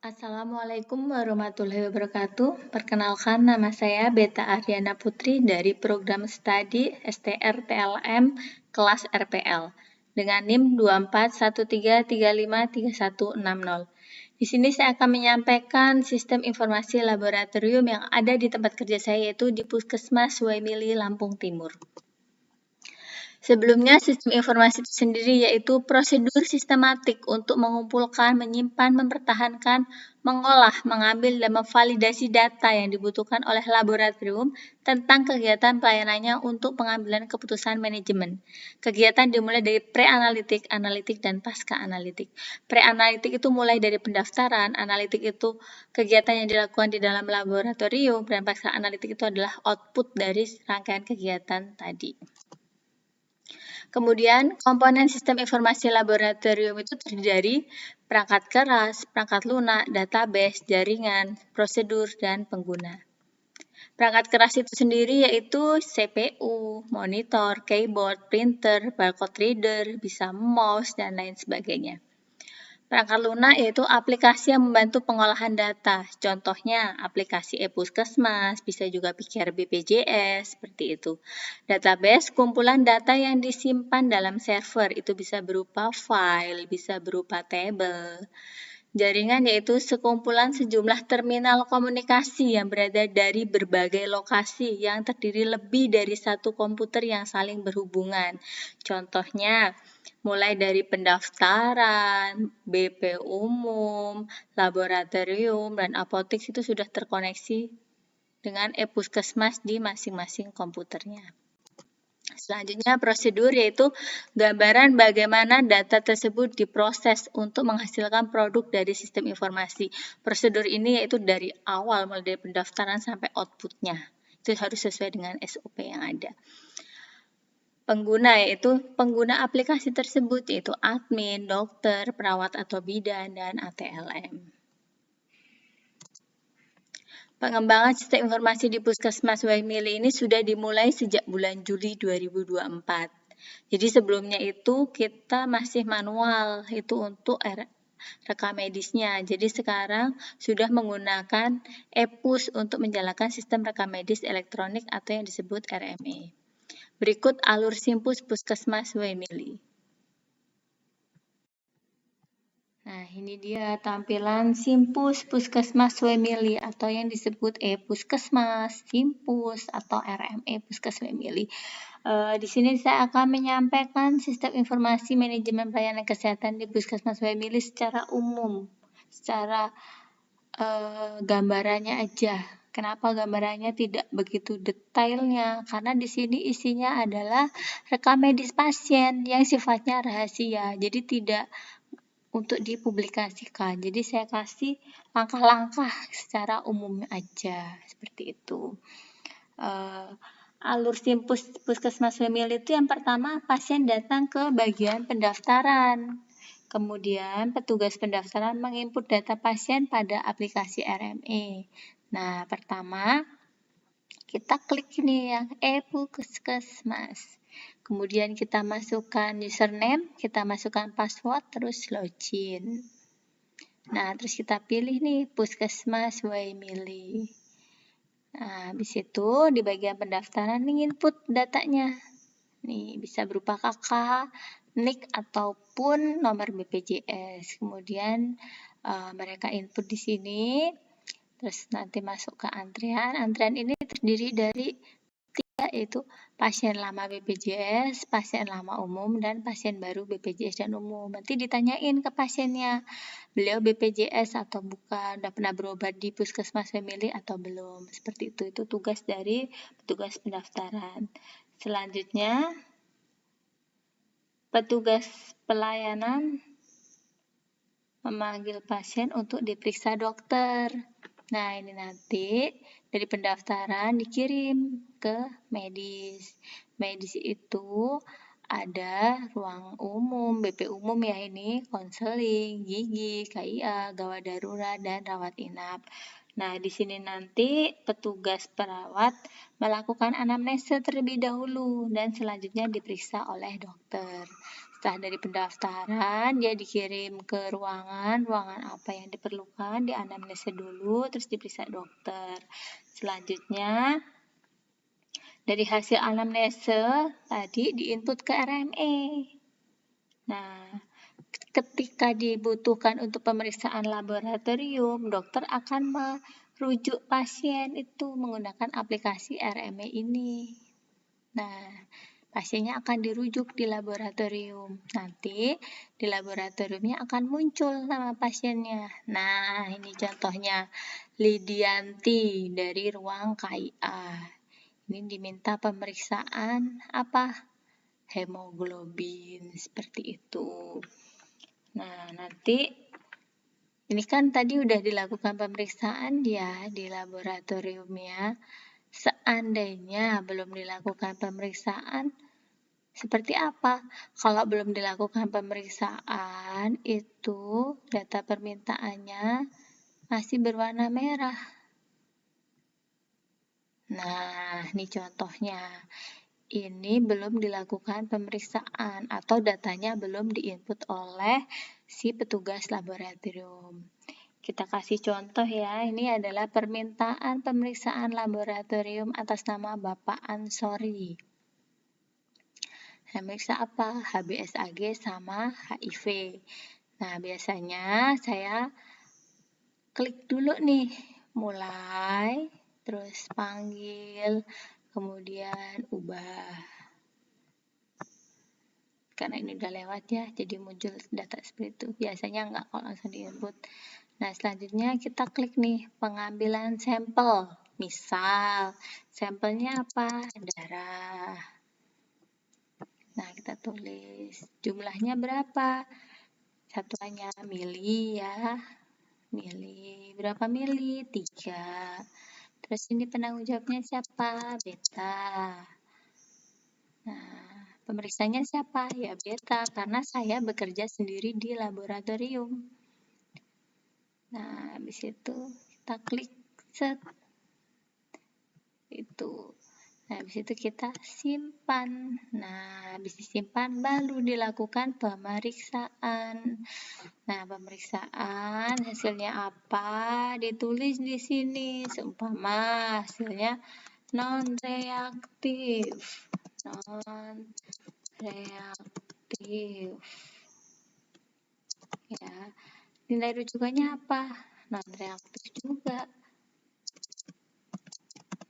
Assalamualaikum warahmatullahi wabarakatuh. Perkenalkan, nama saya Beta Aryana Putri dari program studi STR-TLM kelas RPL dengan NIM 2413353160. Di sini saya akan menyampaikan sistem informasi laboratorium yang ada di tempat kerja saya, yaitu di Puskesmas Suwaimili, Lampung Timur. Sebelumnya, sistem informasi itu sendiri yaitu prosedur sistematik untuk mengumpulkan, menyimpan, mempertahankan, mengolah, mengambil, dan memvalidasi data yang dibutuhkan oleh laboratorium tentang kegiatan pelayanannya untuk pengambilan keputusan manajemen. Kegiatan dimulai dari pre-analitik, analitik, dan pasca-analitik. Pre-analitik itu mulai dari pendaftaran, analitik itu kegiatan yang dilakukan di dalam laboratorium, dan pasca-analitik itu adalah output dari rangkaian kegiatan tadi. Kemudian, komponen sistem informasi laboratorium itu terdiri dari perangkat keras, perangkat lunak, database, jaringan, prosedur, dan pengguna. Perangkat keras itu sendiri yaitu CPU, monitor, keyboard, printer, barcode reader, bisa mouse, dan lain sebagainya. Perangkat lunak yaitu aplikasi yang membantu pengolahan data. Contohnya aplikasi e-Puskesmas, bisa juga pikir BPJS, seperti itu. Database, kumpulan data yang disimpan dalam server, itu bisa berupa file, bisa berupa table. Jaringan yaitu sekumpulan sejumlah terminal komunikasi yang berada dari berbagai lokasi yang terdiri lebih dari satu komputer yang saling berhubungan. Contohnya, mulai dari pendaftaran, BP umum, laboratorium, dan apotek itu sudah terkoneksi dengan e-Puskesmas di masing-masing komputernya. Selanjutnya prosedur yaitu gambaran bagaimana data tersebut diproses untuk menghasilkan produk dari sistem informasi. Prosedur ini yaitu dari awal mulai dari pendaftaran sampai outputnya. Itu harus sesuai dengan SOP yang ada. Pengguna yaitu pengguna aplikasi tersebut yaitu admin, dokter, perawat atau bidan, dan ATLM. Pengembangan sistem informasi di Puskesmas Suwaimili ini sudah dimulai sejak bulan Juli 2024. Jadi sebelumnya itu kita masih manual, itu untuk rekam medisnya. Jadi sekarang sudah menggunakan e-Pus untuk menjalankan sistem rekam medis elektronik atau yang disebut RME. Berikut alur simpus Puskesmas Suwaimili. Nah, ini dia tampilan Simpus Puskesmas Suwaimili atau yang disebut e-Puskesmas, Simpus, atau RME Puskesmas Suwaimili. Di sini saya akan menyampaikan sistem informasi manajemen pelayanan kesehatan di Puskesmas Suwaimili secara umum, secara gambarannya aja. Kenapa gambarannya tidak begitu detailnya? Karena di sini isinya adalah rekam medis pasien yang sifatnya rahasia, jadi tidak untuk dipublikasikan. Jadi saya kasih langkah-langkah secara umum aja, seperti itu. Alur simpus Puskesmas Suwaimili itu yang pertama pasien datang ke bagian pendaftaran. Kemudian petugas pendaftaran menginput data pasien pada aplikasi RME. Nah, pertama kita klik ini yang e-Puskesmas. Kemudian kita masukkan username, kita masukkan password, terus login. Nah, terus kita pilih nih Puskesmas Suwaimili. Nah, habis itu di bagian pendaftaran nih input datanya. Nih, bisa berupa KK, NIK, ataupun nomor BPJS. Kemudian mereka input di sini. Terus nanti masuk ke antrian. Antrian ini terdiri dari 3, yaitu pasien lama BPJS, pasien lama umum, dan pasien baru BPJS dan umum. Nanti ditanyain ke pasiennya, beliau BPJS atau bukan, udah pernah berobat di Puskesmas Suwaimili atau belum. Seperti itu tugas dari petugas pendaftaran. Selanjutnya, petugas pelayanan memanggil pasien untuk diperiksa dokter. Nah, ini nanti dari pendaftaran dikirim ke medis. Medis itu ada ruang umum, BP umum ya ini, konseling, gigi, KIA, gawat darurat, dan rawat inap. Nah, di sini nanti petugas perawat melakukan anamnesa terlebih dahulu dan selanjutnya diperiksa oleh dokter. Setelah dari pendaftaran, dia dikirim ke ruangan apa yang diperlukan, dianamnesa dulu, terus diperiksa dokter. Selanjutnya, dari hasil anamnesa tadi diinput ke RME. Nah, ketika dibutuhkan untuk pemeriksaan laboratorium, dokter akan merujuk pasien itu menggunakan aplikasi RME ini. Nah, pasiennya akan dirujuk di laboratorium. Nanti di laboratoriumnya akan muncul nama pasiennya. Nah, ini contohnya Lidianti dari ruang KIA. Ini diminta pemeriksaan apa? Hemoglobin, seperti itu. Nah, nanti ini kan tadi udah dilakukan pemeriksaan ya di laboratoriumnya. Seandainya belum dilakukan pemeriksaan, seperti apa? Kalau belum dilakukan pemeriksaan, itu data permintaannya masih berwarna merah. Nah, ini contohnya. Ini belum dilakukan pemeriksaan atau datanya belum diinput oleh si petugas laboratorium. Kita kasih contoh ya, ini adalah permintaan pemeriksaan laboratorium atas nama Bapak Ansori. Meriksa apa? HBsAg sama HIV. Nah, biasanya saya klik dulu nih, mulai, terus panggil, kemudian ubah. Karena ini udah lewat ya, jadi muncul data seperti itu. Biasanya nggak kalau langsung di-input. Nah, selanjutnya kita klik nih, pengambilan sampel. Misal, sampelnya apa? Darah. Nah, kita tulis jumlahnya berapa? Satuannya mili ya. Mili. Berapa mili? 3. Terus ini penanggung jawabnya siapa? Beta. Nah, pemeriksanya siapa? Ya beta, karena saya bekerja sendiri di laboratorium. Nah, habis itu kita klik set. Itu. Nah, habis itu kita simpan. Nah, habis disimpan baru dilakukan pemeriksaan. Nah, pemeriksaan hasilnya apa? Ditulis di sini. Seumpama hasilnya non-reaktif. Non-reaktif. Ya. Nilai rujukannya apa? Non-reaktif juga.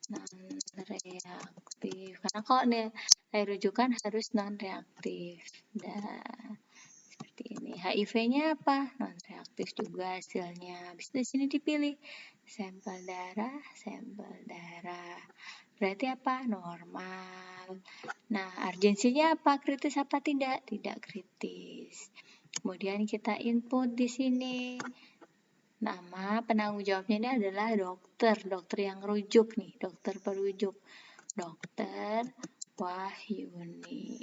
Non-reaktif. Karena kalau nilai rujukan harus non-reaktif. Nah, seperti ini. HIV-nya apa? Non-reaktif juga hasilnya. Habis di sini dipilih sampel darah, sampel darah. Berarti apa? Normal. Nah, urgensinya apa? Kritis apa tidak? Tidak kritis. Kemudian kita input di sini. Nama penanggung jawabnya ini adalah dokter yang rujuk nih, dokter perujuk. Dokter Wahyuni.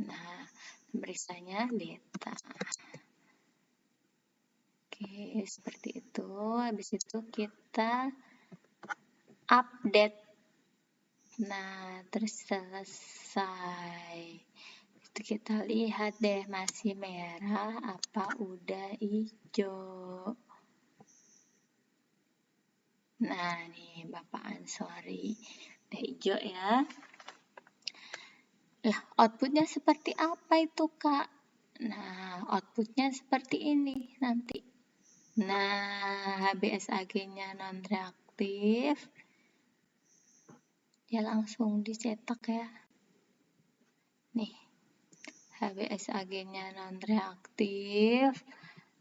Nah, pemeriksanya beta. Oke, seperti itu. Habis itu kita update. Nah, terus selesai. Itu kita lihat deh, masih merah apa udah hijau. Nah, nih Bapak Ansori udah hijau ya. Lah, outputnya seperti apa itu, Kak? Nah, outputnya seperti ini nanti. Nah, HBsAg-nya non-reaktif. Dia langsung dicetak ya. Nih, HBsAg-nya non-reaktif,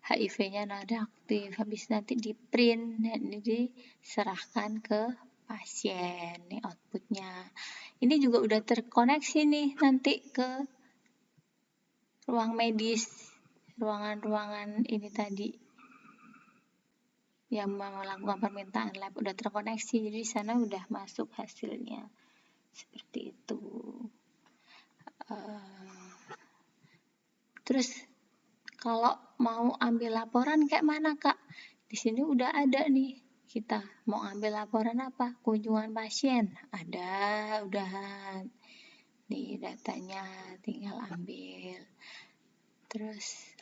HIV-nya non-reaktif. Habis nanti di print dan ini diserahkan ke pasien. Nih outputnya. Ini juga udah terkoneksi nih nanti ke ruang medis, ruangan-ruangan ini tadi yang melakukan permintaan lab udah terkoneksi. Jadi di sana udah masuk hasilnya. Seperti itu. Terus kalau mau ambil laporan kayak mana, Kak? Di sini udah ada nih. Kita mau ambil laporan apa? Kunjungan pasien. Ada, udahan. Nih datanya tinggal ambil. Terus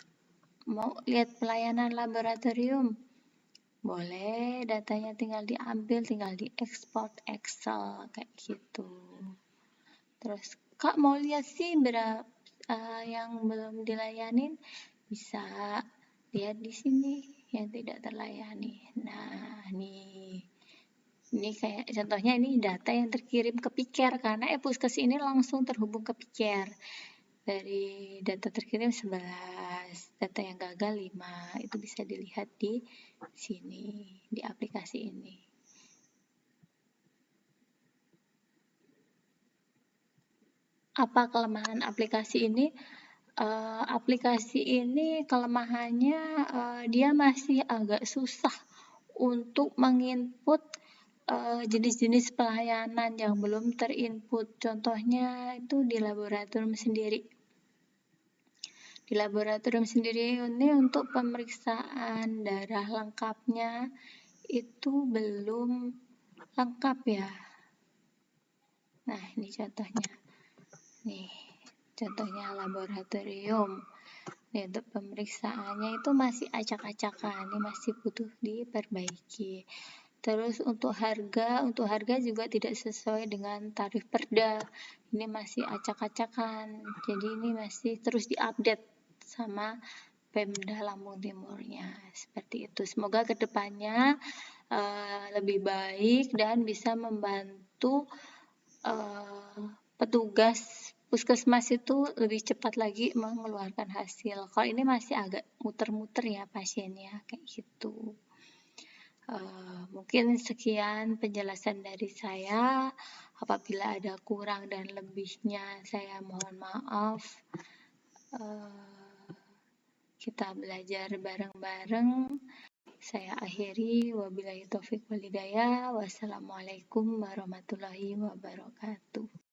mau lihat pelayanan laboratorium? Boleh, datanya tinggal diambil, tinggal diekspor Excel kayak gitu. Terus Kak mau lihat sih berapa yang belum dilayanin? Bisa lihat di sini yang tidak terlayani. Nah, nih. Ini kayak contohnya ini data yang terkirim ke Piker karena Puskes ini langsung terhubung ke Piker. Dari data terkirim 11, data yang gagal 5. Itu bisa dilihat di sini, di aplikasi ini. Apa kelemahan aplikasi ini? Aplikasi ini kelemahannya dia masih agak susah untuk menginput jenis-jenis pelayanan yang belum terinput. Contohnya itu di laboratorium sendiri. Di laboratorium sendiri ini untuk pemeriksaan darah lengkapnya itu belum lengkap ya. Nah, ini contohnya. Nih, contohnya laboratorium. Nih, untuk pemeriksaannya itu masih acak-acakan, ini masih butuh diperbaiki. Terus untuk harga juga tidak sesuai dengan tarif Perda. Ini masih acak-acakan. Jadi ini masih terus diupdate sama Pemda Lampung Timurnya. Seperti itu. Semoga kedepannya lebih baik dan bisa membantu petugas puskesmas itu lebih cepat lagi mengeluarkan hasil. Kalau ini masih agak muter-muter ya pasiennya kayak gitu. Mungkin sekian penjelasan dari saya. Apabila ada kurang dan lebihnya, saya mohon maaf. Kita belajar bareng-bareng. Saya akhiri. Wabillahi taufiq walhidayah. Wassalamualaikum warahmatullahi wabarakatuh.